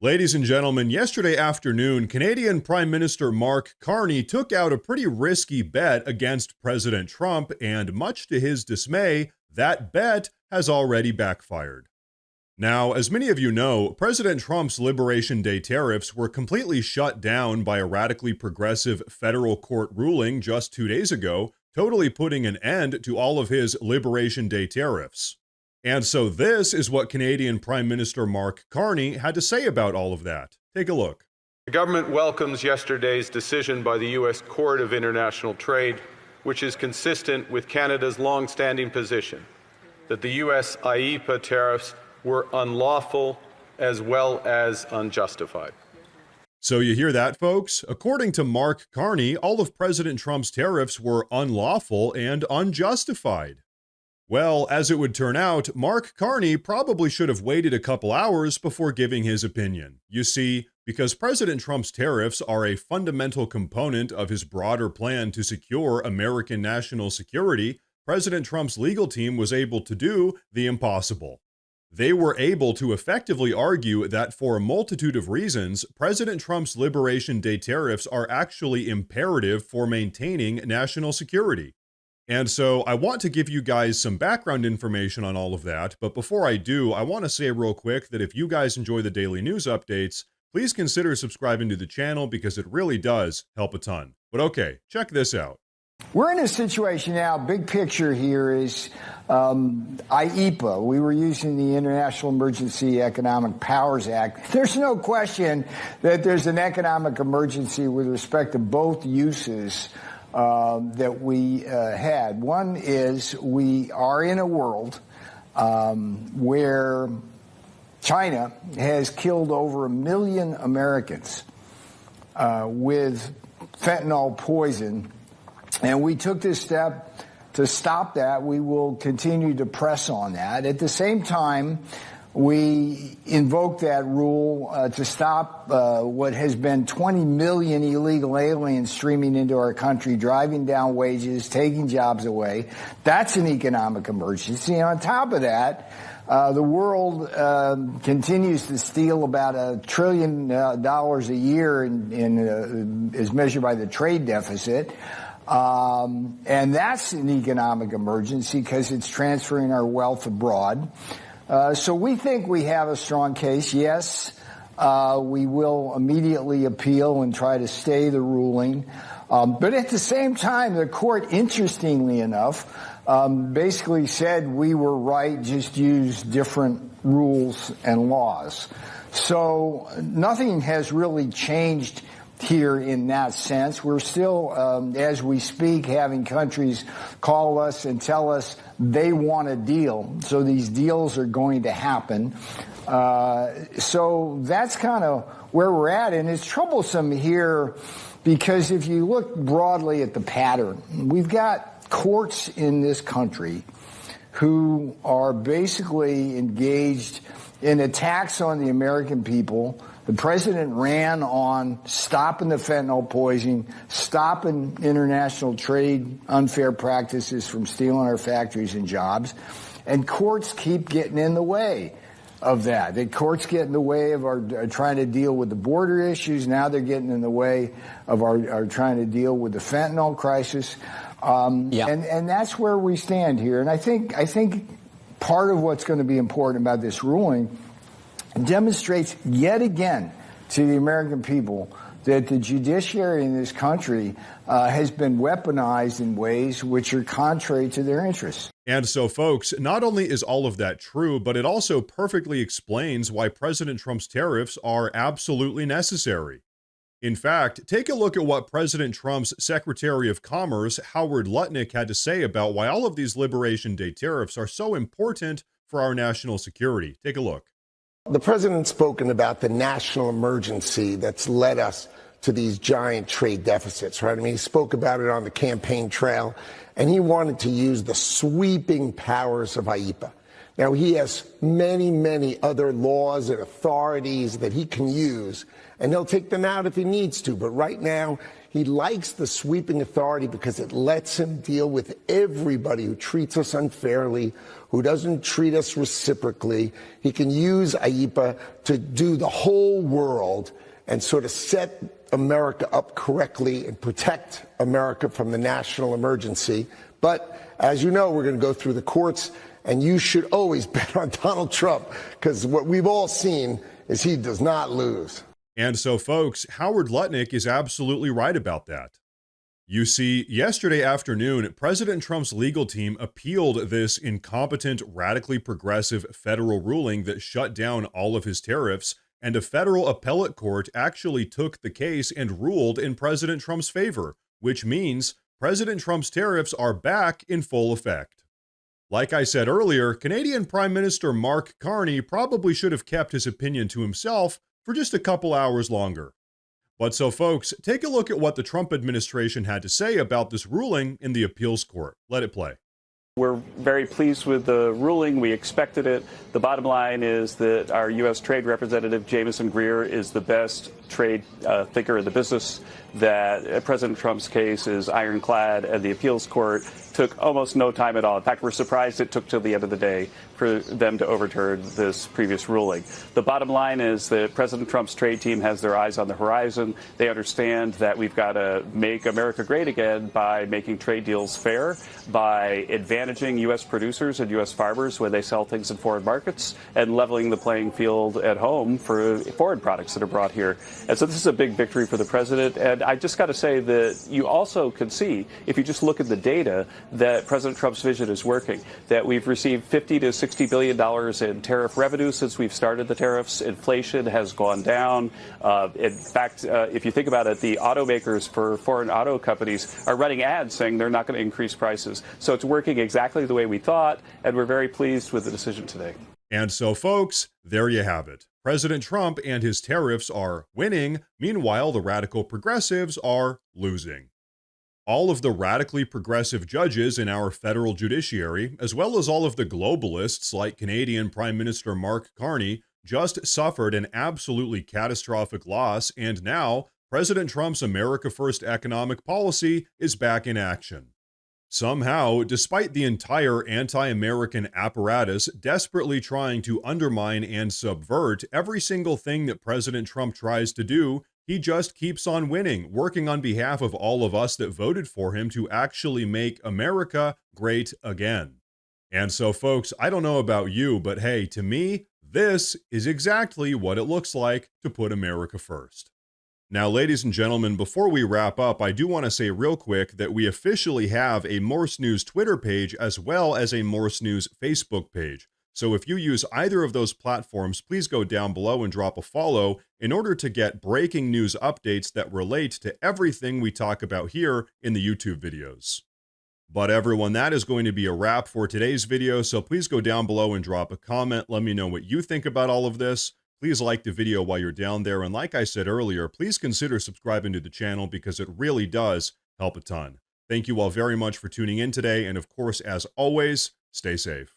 Ladies and gentlemen, yesterday afternoon, Canadian Prime Minister Mark Carney took out a pretty risky bet against President Trump, and much to his dismay, that bet has already backfired. Now, as many of you know, President Trump's Liberation Day tariffs were completely shut down by a radically progressive federal court ruling just 2 days ago, totally putting an end to all of his Liberation Day tariffs. And so this is what Canadian Prime Minister Mark Carney had to say about all of that. Take a look. The government welcomes yesterday's decision by the U.S. Court of International Trade, which is consistent with Canada's long-standing position that the U.S. IEEPA tariffs were unlawful as well as unjustified. So you hear that, folks? According to Mark Carney, all of President Trump's tariffs were unlawful and unjustified. Well, as it would turn out, Mark Carney probably should have waited a couple hours before giving his opinion. You see, because President Trump's tariffs are a fundamental component of his broader plan to secure American national security, President Trump's legal team was able to do the impossible. They were able to effectively argue that for a multitude of reasons, President Trump's Liberation Day tariffs are actually imperative for maintaining national security. And so I want to give you guys some background information on all of that, but before I do, I want to say real quick that if you guys enjoy the daily news updates, please consider subscribing to the channel because it really does help a ton. But okay, check this out. We're in a situation now, big picture here is IEEPA. We were using the International Emergency Economic Powers Act. There's no question that there's an economic emergency with respect to both uses that we had. One is we are in a world where China has killed over 1 million Americans with fentanyl poison, and we took this step to stop that. We will continue to press on that. At the same time, we invoked that rule to stop what has been 20 million illegal aliens streaming into our country, driving down wages, taking jobs away. That's an economic emergency. And on top of that, the world continues to steal about $1 trillion a year as measured by the trade deficit. And that's an economic emergency because it's transferring our wealth abroad. So we think we have a strong case. Yes, we will immediately appeal and try to stay the ruling. But at the same time, the court, interestingly enough, basically said we were right, just use different rules and laws. So nothing has really changed here in that sense. We're still, as we speak, having countries call us and tell us they want a deal. So these deals are going to happen. So that's kind of where we're at. And it's troublesome here because if you look broadly at the pattern, we've got courts in this country who are basically engaged in attacks on the American people. The president ran on stopping the fentanyl poisoning, stopping international trade unfair practices from stealing our factories and jobs, and courts keep getting in the way of that. The courts get in the way of our trying to deal with the border issues. Now they're getting in the way of our trying to deal with the fentanyl crisis. And that's where we stand here. And I think part of what's going to be important about this ruling demonstrates yet again to the American people that the judiciary in this country has been weaponized in ways which are contrary to their interests. And so, folks, not only is all of that true, but it also perfectly explains why President Trump's tariffs are absolutely necessary. In fact, take a look at what President Trump's Secretary of Commerce, Howard Lutnick, had to say about why all of these Liberation Day tariffs are so important for our national security. Take a look. The president's spoken about the national emergency that's led us to these giant trade deficits, right? I mean, he spoke about it on the campaign trail, and he wanted to use the sweeping powers of IEEPA. Now, he has many, many other laws and authorities that he can use, and he'll take them out if he needs to. But right now, he likes the sweeping authority because it lets him deal with everybody who treats us unfairly, who doesn't treat us reciprocally. He can use IEEPA to do the whole world and sort of set America up correctly and protect America from the national emergency. But as you know, we're going to go through the courts, and you should always bet on Donald Trump, because what we've all seen is he does not lose. And so, folks, Howard Lutnick is absolutely right about that. You see, yesterday afternoon, President Trump's legal team appealed this incompetent, radically progressive federal ruling that shut down all of his tariffs, and a federal appellate court actually took the case and ruled in President Trump's favor, which means President Trump's tariffs are back in full effect. Like I said earlier, Canadian Prime Minister Mark Carney probably should have kept his opinion to himself for just a couple hours longer. But so, folks, take a look at what the Trump administration had to say about this ruling in the appeals court. Let it play. We're very pleased with the ruling. We expected it. The bottom line is that our U.S. Trade Representative, Jamieson Greer, is the best trade thinker in the business, that President Trump's case is ironclad, and the appeals court took almost no time at all. In fact, we're surprised it took till the end of the day for them to overturn this previous ruling. The bottom line is that President Trump's trade team has their eyes on the horizon. They understand that we've got to make America great again by making trade deals fair, by advantaging U.S. producers and U.S. farmers when they sell things in foreign markets, and leveling the playing field at home for foreign products that are brought here. And so this is a big victory for the president. And I just got to say that you also can see, if you just look at the data, that President Trump's vision is working, that we've received $50 to $60 billion in tariff revenue since we've started the tariffs. Inflation has gone down. In fact, if you think about it, the automakers for foreign auto companies are running ads saying they're not going to increase prices. So it's working exactly the way we thought, and we're very pleased with the decision today. And so, folks, there you have it. President Trump and his tariffs are winning. Meanwhile, the radical progressives are losing. All of the radically progressive judges in our federal judiciary, as well as all of the globalists like Canadian Prime Minister Mark Carney, just suffered an absolutely catastrophic loss, and now President Trump's America First economic policy is back in action. Somehow, despite the entire anti-American apparatus desperately trying to undermine and subvert every single thing that President Trump tries to do, he just keeps on winning, working on behalf of all of us that voted for him to actually make America great again. And so, folks, I don't know about you, but hey, to me, this is exactly what it looks like to put America first. Now, ladies and gentlemen, before we wrap up, I do want to say real quick that we officially have a Morse News Twitter page as well as a Morse News Facebook page. So if you use either of those platforms, please go down below and drop a follow in order to get breaking news updates that relate to everything we talk about here in the YouTube videos. But everyone, that is going to be a wrap for today's video, so please go down below and drop a comment. Let me know what you think about all of this. Please like the video while you're down there, and like I said earlier, please consider subscribing to the channel because it really does help a ton. Thank you all very much for tuning in today, and of course, as always, stay safe.